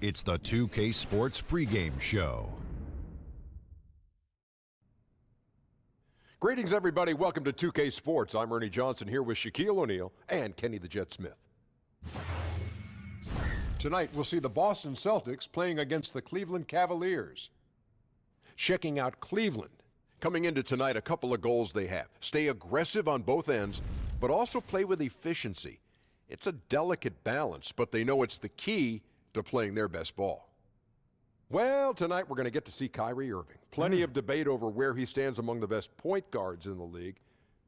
It's the 2K Sports Pregame Show. Greetings, everybody. Welcome to 2K Sports. I'm Ernie Johnson here with Shaquille O'Neal and Kenny the Jet Smith. Tonight, we'll see the Boston Celtics playing against the Cleveland Cavaliers. Checking out Cleveland. Coming into tonight, a couple of goals they have. Stay aggressive on both ends, but also play with efficiency. It's a delicate balance, but they know it's the key to playing their best ball. Well, tonight we're going to get to see Kyrie Irving. Plenty of debate over where he stands among the best point guards in the league.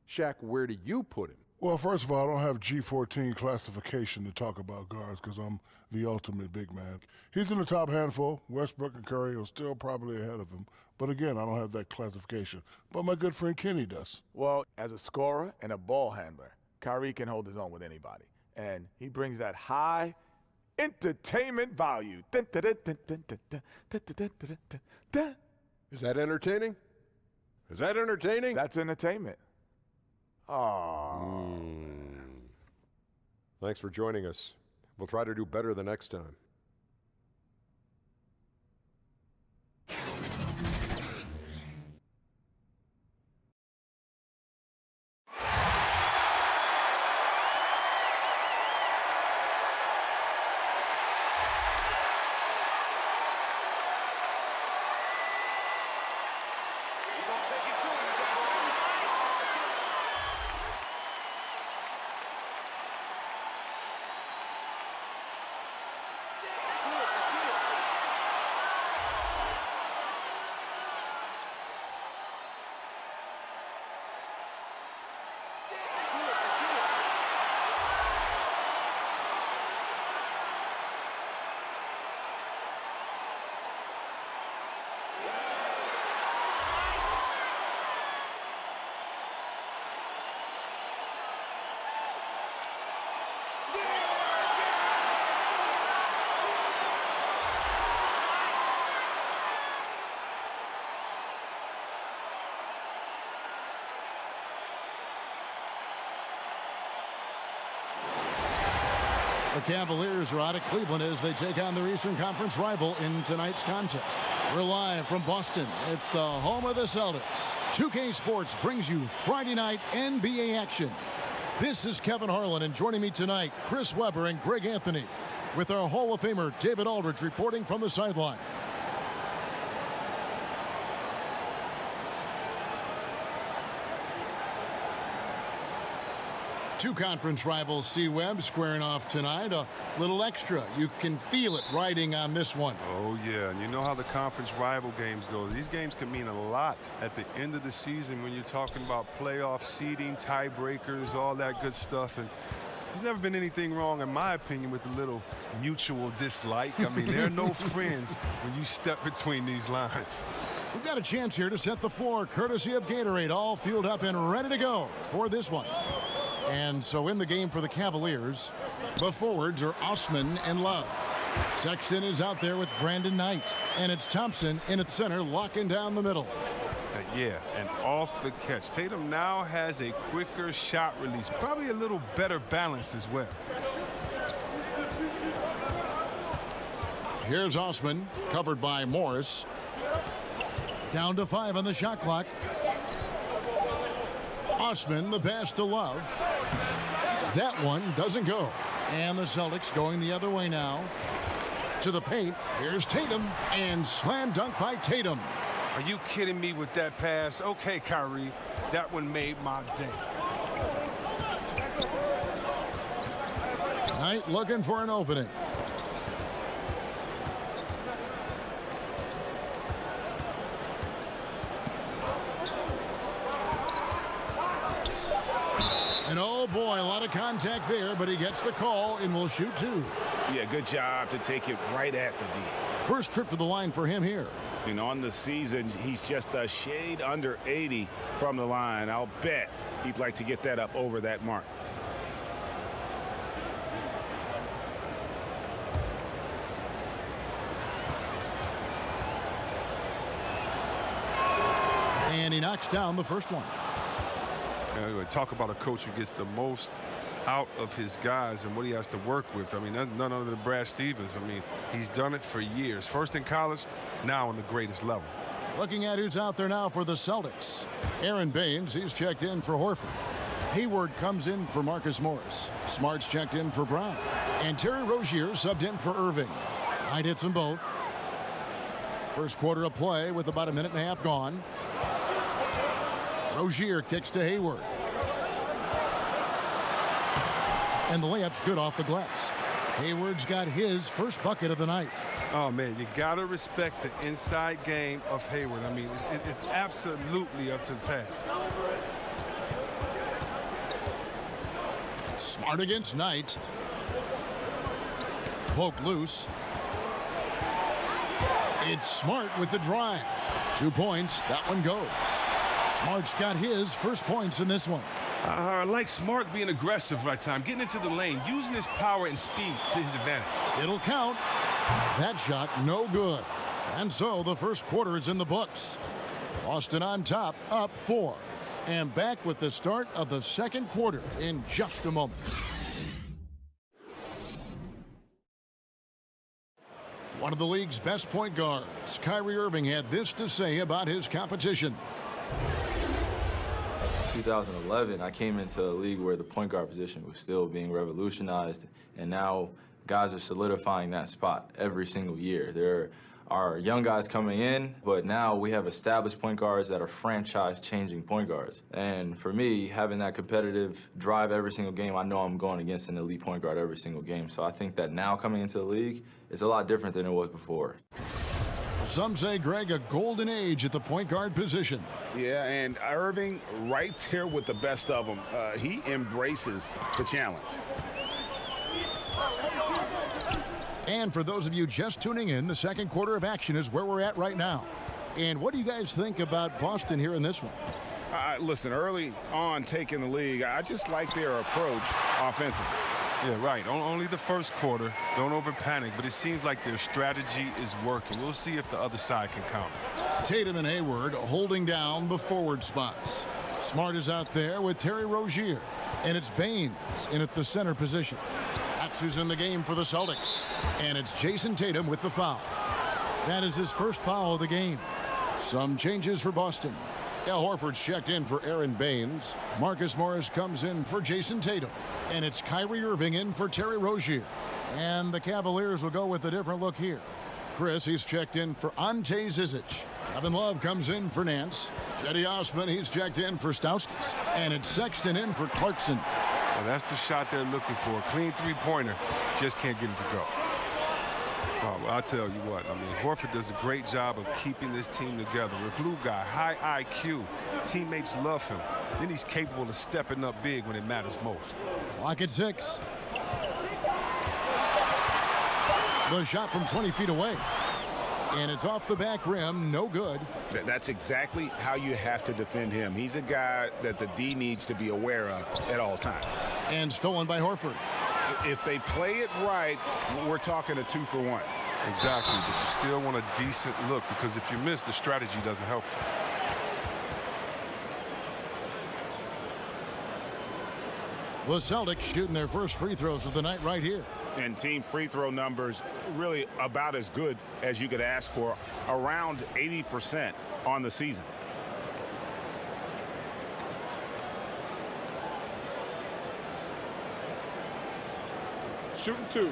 Shaq, where do you put him? Well, first of all, I don't have G14 classification to talk about guards because I'm the ultimate big man. He's in the top handful. Westbrook and Curry are still probably ahead of him. But again, I don't have that classification. But my good friend Kenny does. Well, as a scorer and a ball handler, Kyrie can hold his own with anybody. And he brings that high entertainment value. Is that entertaining? Is that entertaining? That's entertainment. Oh. Thanks for joining us. We'll try to do better the next time. The Cavaliers are out of Cleveland as they take on their Eastern Conference rival in tonight's contest. We're live from Boston. It's the home of the Celtics. 2K Sports brings you Friday night NBA action. This is Kevin Harlan, and joining me tonight, Chris Webber and Greg Anthony, with our Hall of Famer David Aldridge reporting from the sideline. Two conference rivals, C-Web, squaring off tonight. A little extra. You can feel it riding on this one. Oh, yeah. And you know how the conference rival games go. These games can mean a lot at the end of the season when you're talking about playoff seeding, tiebreakers, all that good stuff. And there's never been anything wrong, in my opinion, with a little mutual dislike. I mean, there are no friends when you step between these lines. We've got a chance here to set the floor, courtesy of Gatorade, all fueled up and ready to go for this one. And so in the game for the Cavaliers, the forwards are Osman and Love. Sexton is out there with Brandon Knight. And it's Thompson in at center, locking down the middle. Yeah, and off the catch. Tatum now has a quicker shot release. Probably a little better balance as well. Here's Osman, covered by Morris. Down to 5 on the shot clock. Osman, the pass to Love. That one doesn't go. And the Celtics going the other way now. To the paint. Here's Tatum. And slam dunk by Tatum. Are you kidding me with that pass? Okay, Kyrie. That one made my day. Knight looking for an opening. And oh boy, a lot of contact there, but he gets the call and will shoot two. Yeah, good job to take it right at the D. First trip to the line for him here. And on the season, he's just a shade under 80 from the line. I'll bet he'd like to get that up over that mark. And he knocks down the first one. Talk about a coach who gets the most out of his guys and what he has to work with. I mean, that's none other than Brad Stevens. I mean, he's done it for years. First in college, now on the greatest level. Looking at who's out there now for the Celtics. Aaron Baines, he's checked in for Horford. Hayward comes in for Marcus Morris. Smart's checked in for Brown. And Terry Rozier subbed in for Irving. Knight hits them both. First quarter of play with about a minute and a half gone. Rozier kicks to Hayward. And the layup's good off the glass. Hayward's got his first bucket of the night. Oh, man, you got to respect the inside game of Hayward. I mean, it's absolutely up to the task. Smart against Knight. Poke loose. It's Smart with the drive. 2 points. That one goes. Smart's got his first points in this one. I like Smart being aggressive right time, getting into the lane, using his power and speed to his advantage. It'll count. That shot no good. And so the first quarter is in the books. Boston on top, up 4. And back with the start of the second quarter in just a moment. One of the league's best point guards, Kyrie Irving, had this to say about his competition. 2011, I came into a league where the point guard position was still being revolutionized, and now guys are solidifying that spot every single year. There are young guys coming in, but now we have established point guards that are franchise-changing point guards. And for me, having that competitive drive every single game, I know I'm going against an elite point guard every single game. So I think that now coming into the league, it's a lot different than it was before. Some say, Greg, a golden age at the point guard position. Yeah, and Irving right there with the best of them. He embraces the challenge. And for those of you just tuning in, the second quarter of action is where we're at right now. And what do you guys think about Boston here in this one? Listen, early on taking the league, I just like their approach offensively. Yeah, right. Only the first quarter. Don't over-panic, but it seems like their strategy is working. We'll see if the other side can counter. Tatum and Hayward holding down the forward spots. Smart is out there with Terry Rozier. And it's Baines in at the center position. That's who's in the game for the Celtics. And it's Jason Tatum with the foul. That is his first foul of the game. Some changes for Boston. Al Horford's checked in for Aaron Baines. Marcus Morris comes in for Jason Tatum. And it's Kyrie Irving in for Terry Rozier. And the Cavaliers will go with a different look here. Chris, he's checked in for Ante Zizic. Kevin Love comes in for Nance. Cedi Osman, he's checked in for Stauskas. And it's Sexton in for Clarkson. Well, that's the shot they're looking for. Clean three-pointer. Just can't get it to go. Oh, well, I'll tell you what. I mean, Horford does a great job of keeping this team together. A glue guy, high IQ. Teammates love him. Then he's capable of stepping up big when it matters most. Clock at 6. The shot from 20 feet away. And it's off the back rim, no good. That's exactly how you have to defend him. He's a guy that the D needs to be aware of at all times. And stolen by Horford. If they play it right, we're talking a 2-for-1. Exactly, but you still want a decent look, because if you miss, the strategy doesn't help you. The Celtics shooting their first free throws of the night right here. And team free throw numbers really about as good as you could ask for, around 80% on the season. Shooting 2.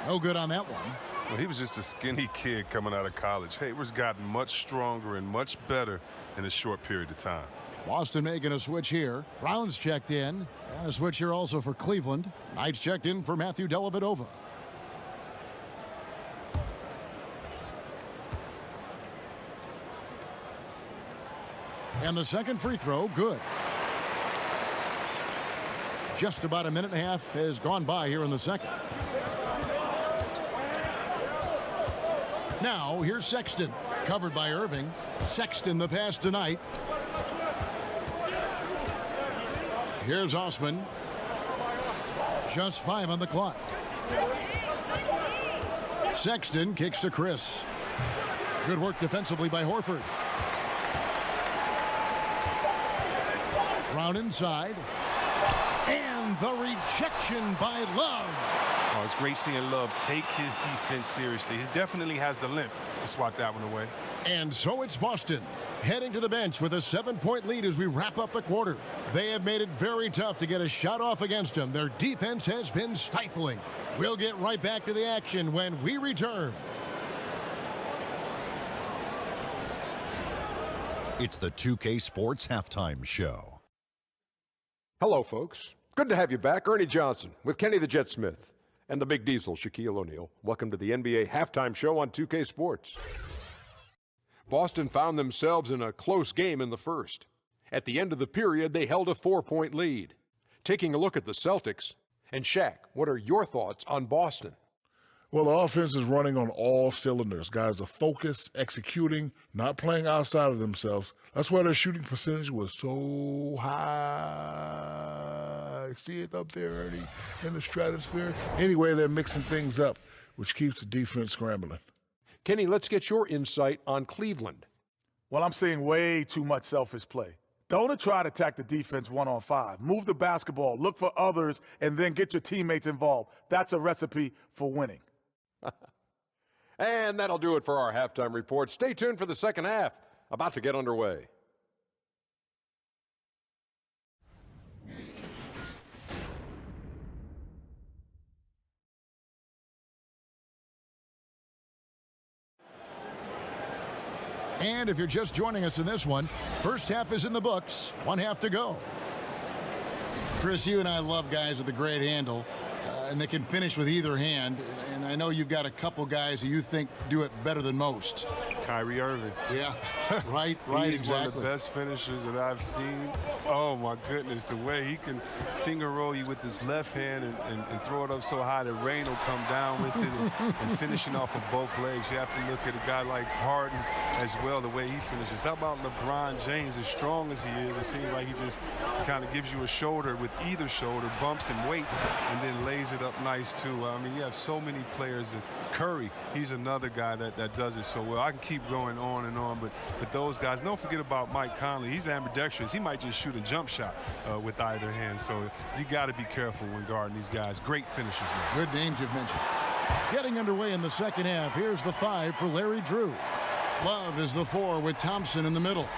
No good on that one. Well, he was just a skinny kid coming out of college. Hayward's gotten much stronger and much better in a short period of time. Boston making a switch here. Brown's checked in. And a switch here also for Cleveland. Knight's checked in for Matthew Dellavedova. And the second free throw, good. Just about a minute and a half has gone by here in the second. Now, here's Sexton, covered by Irving. Sexton the pass tonight. Here's Osman. Just 5 on the clock. Sexton kicks to Chris. Good work defensively by Horford. Brown inside. And the rejection by Love. Oh, it's great seeing Love take his defense seriously. He definitely has the limp to swat that one away. And so it's Boston heading to the bench with a 7-point lead as we wrap up the quarter. They have made it very tough to get a shot off against them. Their defense has been stifling. We'll get right back to the action when we return. It's the 2K Sports Halftime Show. Hello, folks. Good to have you back. Ernie Johnson with Kenny the Jet Smith and the Big Diesel, Shaquille O'Neal. Welcome to the NBA Halftime Show on 2K Sports. Boston found themselves in a close game in the first. At the end of the period, they held a 4-point lead. Taking a look at the Celtics, and Shaq, what are your thoughts on Boston? Well, the offense is running on all cylinders. Guys are focused, executing, not playing outside of themselves. That's why their shooting percentage was so high. See it up there, Ernie, in the stratosphere? Anyway, they're mixing things up, which keeps the defense scrambling. Kenny, let's get your insight on Cleveland. Well, I'm seeing way too much selfish play. Don't try to attack the defense 1-on-5. Move the basketball, look for others, and then get your teammates involved. That's a recipe for winning. And that'll do it for our halftime report. Stay tuned for the second half, about to get underway. And if you're just joining us in this one, first half is in the books, one half to go. Chris, you and I love guys with a great handle, and they can finish with either hand. And I know you've got a couple guys who you think do it better than most. Kyrie Irving. Yeah, right, He's exactly. one of the best finishers that I've seen. Oh, my goodness, the way he can finger roll you with his left hand and throw it up so high that rain will come down with it and finishing off of both legs. You have to look at a guy like Harden as well, the way he finishes. How about LeBron James? As strong as he is, it seems like he just kind of gives you a shoulder with either shoulder, bumps and waits, and then lays it up nice, too. I mean, you have so many players. Curry, he's another guy that does it so well. I can keep going on and on, but those guys, don't forget about Mike Conley. He's ambidextrous. He might just shoot a jump shot with either hand, so you got to be careful when guarding these guys. Great finishers, man. Good names you've mentioned. Getting underway in the second half, here's the 5 for Larry Drew. Love is the 4 with Thompson in the middle.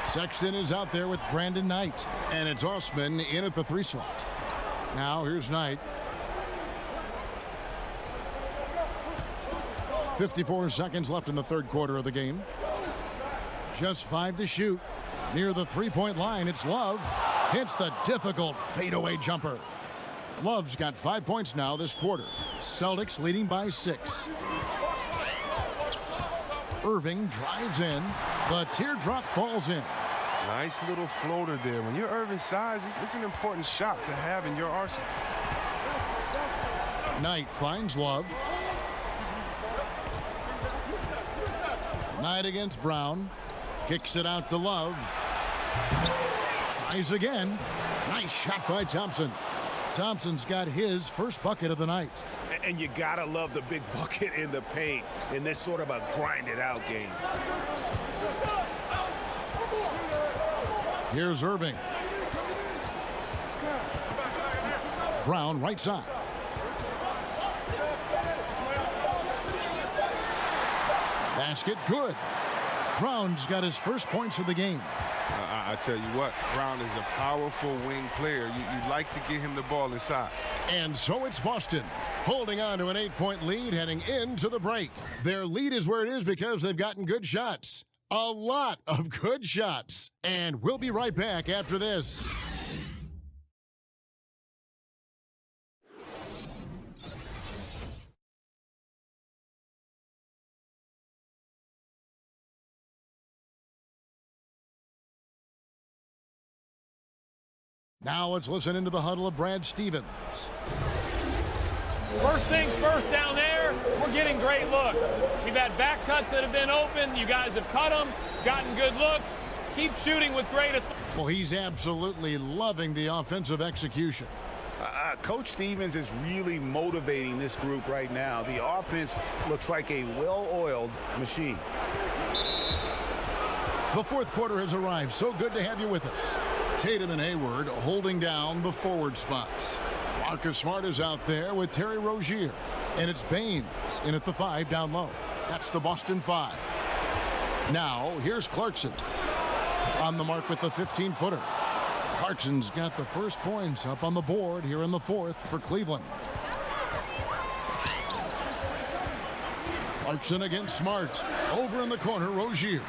Sexton is out there with Brandon Knight, and it's Osman in at the 3 slot. Now here's Knight. 54 seconds left in the third quarter of the game. Just 5 to shoot. Near the 3-point line, it's Love. Hits the difficult fadeaway jumper. Love's got 5 points now this quarter. Celtics leading by 6. Irving drives in. The teardrop falls in. Nice little floater there. When you're Irving's size, it's an important shot to have in your arsenal. Knight finds Love. Knight against Brown. Kicks it out to Love. Tries again. Nice shot by Thompson. Thompson's got his first bucket of the night. And you gotta love the big bucket in the paint in this sort of a grinded-out game. Here's Irving. Brown right side. Basket good. Brown's got his first points of the game. I tell you what, Brown is a powerful wing player. You'd like to get him the ball inside. And so it's Boston holding on to an 8-point lead heading into the break. Their lead is where it is because they've gotten good shots. A lot of good shots. And we'll be right back after this. Now let's listen into the huddle of Brad Stevens. First things first down there, we're getting great looks. We've had back cuts that have been open. You guys have cut them, gotten good looks. Keep shooting with great authority. Well, he's absolutely loving the offensive execution. Coach Stevens is really motivating this group right now. The offense looks like a well-oiled machine. The fourth quarter has arrived. So good to have you with us. Tatum and Hayward holding down the forward spots. Marcus Smart is out there with Terry Rozier. And it's Baines in at the 5 down low. That's the Boston 5. Now, here's Clarkson. On the mark with the 15-footer. Clarkson's got the first points up on the board here in the fourth for Cleveland. Clarkson against Smart. Over in the corner, Rozier.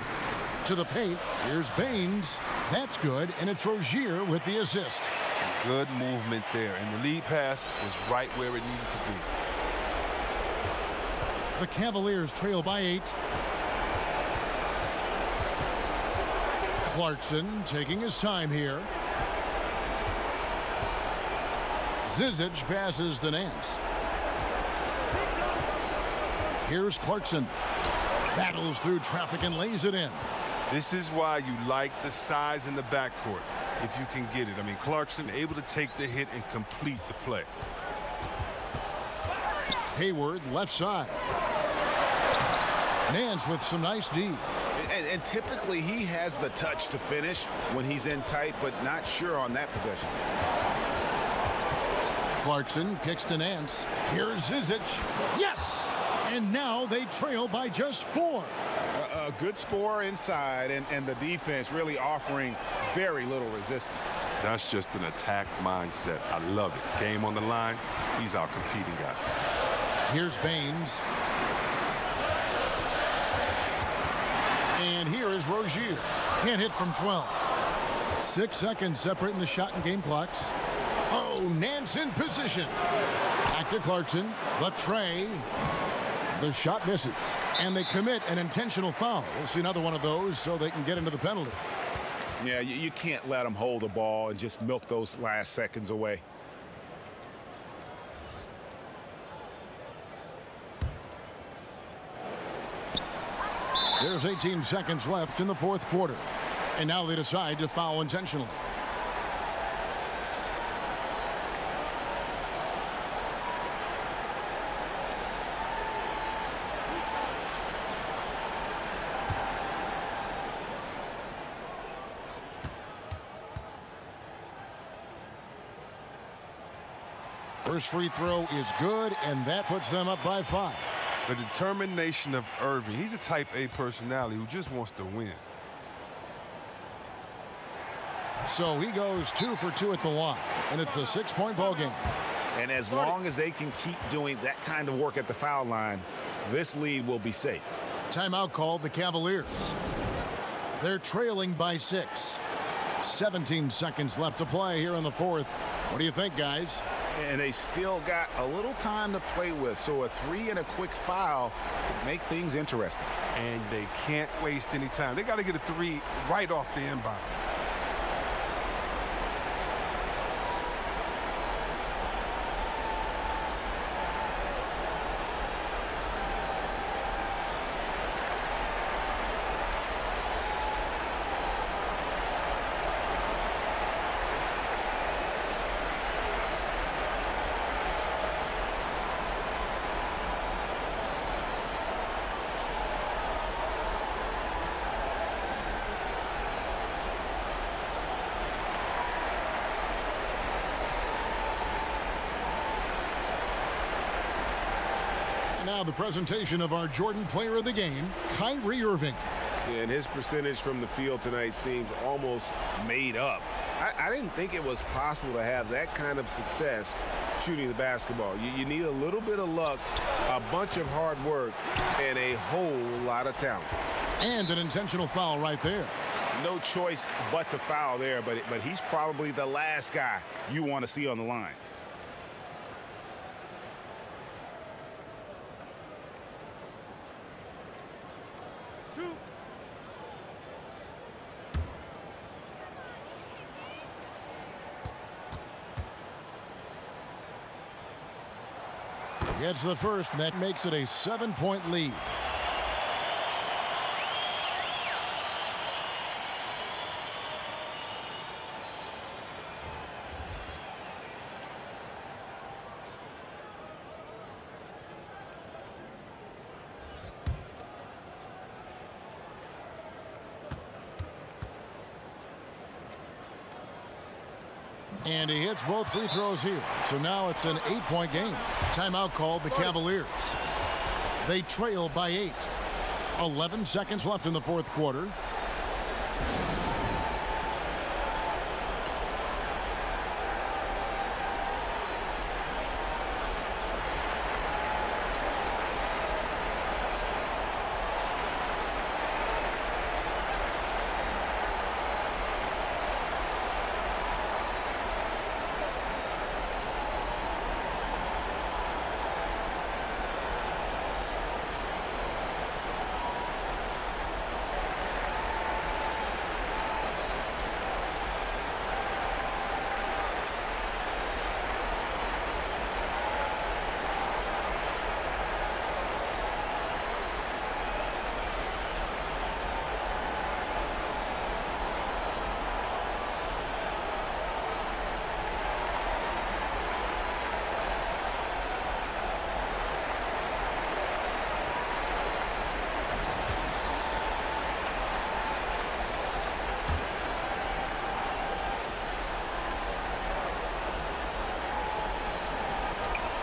To the paint, here's Baines. That's good, and it's Rozier with the assist. Good movement there, and the lead pass was right where it needed to be. The Cavaliers trail by 8. Clarkson taking his time here. Zizic passes to Nance. Here's Clarkson. Battles through traffic and lays it in. This is why you like the size in the backcourt, if you can get it. I mean, Clarkson able to take the hit and complete the play. Hayward, left side. Nance with some nice D. And typically he has the touch to finish when he's in tight, but not sure on that possession. Clarkson kicks to Nance. Here's Zizic. Yes! And now they trail by just 4. A good score inside, and the defense really offering very little resistance. That's just an attack mindset. I love it. Game on the line. These are competing guys. Here's Baines. And here is Rozier. Can't hit from 12. 6 seconds separating the shot and game clocks. Oh, Nance in position. Back to Clarkson. The tray. The shot misses. And they commit an intentional foul. We'll see another one of those so they can get into the penalty. Yeah, you can't let them hold the ball and just milk those last seconds away. There's 18 seconds left in the fourth quarter. And now they decide to foul intentionally. First free throw is good, and that puts them up by 5. The determination of Irving. He's a type A personality who just wants to win. So he goes 2 for 2 at the line, and it's a 6-point ball game. And as long as they can keep doing that kind of work at the foul line, this lead will be safe. Timeout called the Cavaliers. They're trailing by 6. 17 seconds left to play here in the fourth. What do you think, guys? And they still got a little time to play with, so a 3 and a quick foul would make things interesting. And they can't waste any time. They got to get a 3 right off the inbound. Now the presentation of our Jordan Player of the Game, Kyrie Irving. And his percentage from the field tonight seems almost made up. I didn't think it was possible to have that kind of success shooting the basketball. You need a little bit of luck, a bunch of hard work, and a whole lot of talent. And an intentional foul right there. No choice but to foul there, but he's probably the last guy you want to see on the line. Gets the first, and that makes it a 7-point lead. And he hits both free throws here. So now it's an 8-point game. Timeout called the Cavaliers. They trail by 8. 11 seconds left in the fourth quarter.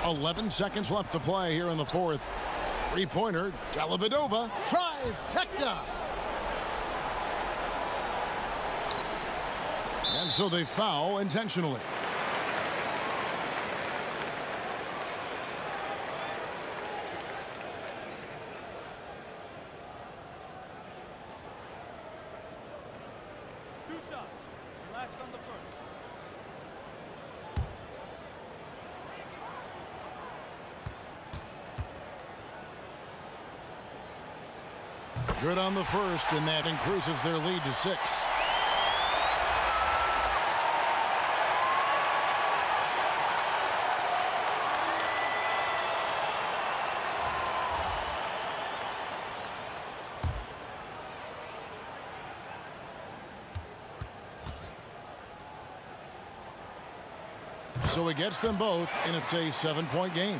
.11 seconds left to play here in the fourth. Three-pointer, Dellavedova, trifecta! And so they foul intentionally. Two shots. Last on the first. Good on the first, and that increases their lead to 6. So he gets them both, and it's a 7-point game.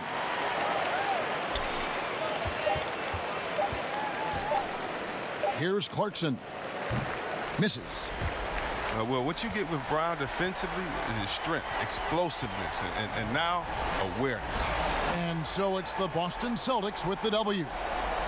Here's Clarkson. Misses. Well, what you get with Brown defensively is strength, explosiveness, and now awareness. And so it's the Boston Celtics with the W.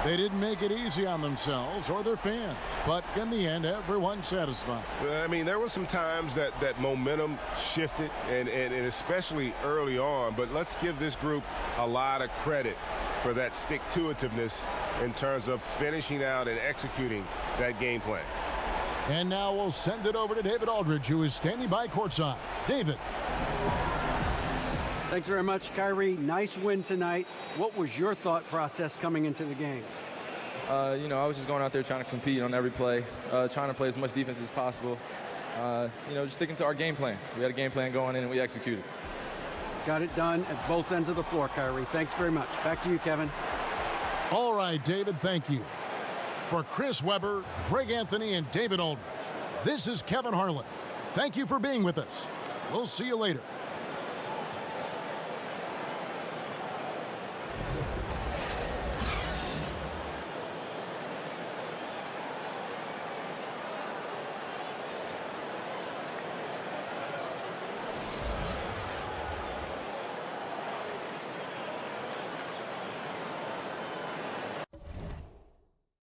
They didn't make it easy on themselves or their fans, but in the end, everyone's satisfied. I mean, there were some times that momentum shifted, and especially early on, but let's give this group a lot of credit for that stick-to-itiveness in terms of finishing out and executing that game plan. And now we'll send it over to David Aldridge, who is standing by courtside. David. Thanks very much, Kyrie. Nice win tonight. What was your thought process coming into the game? I was just going out there trying to compete on every play, trying to play as much defense as possible. Just sticking to our game plan. We had a game plan going in, and we executed. Got it done at both ends of the floor, Kyrie. Thanks very much. Back to you, Kevin. All right, David, thank you. For Chris Webber, Greg Anthony, and David Aldridge, this is Kevin Harlan. Thank you for being with us. We'll see you later.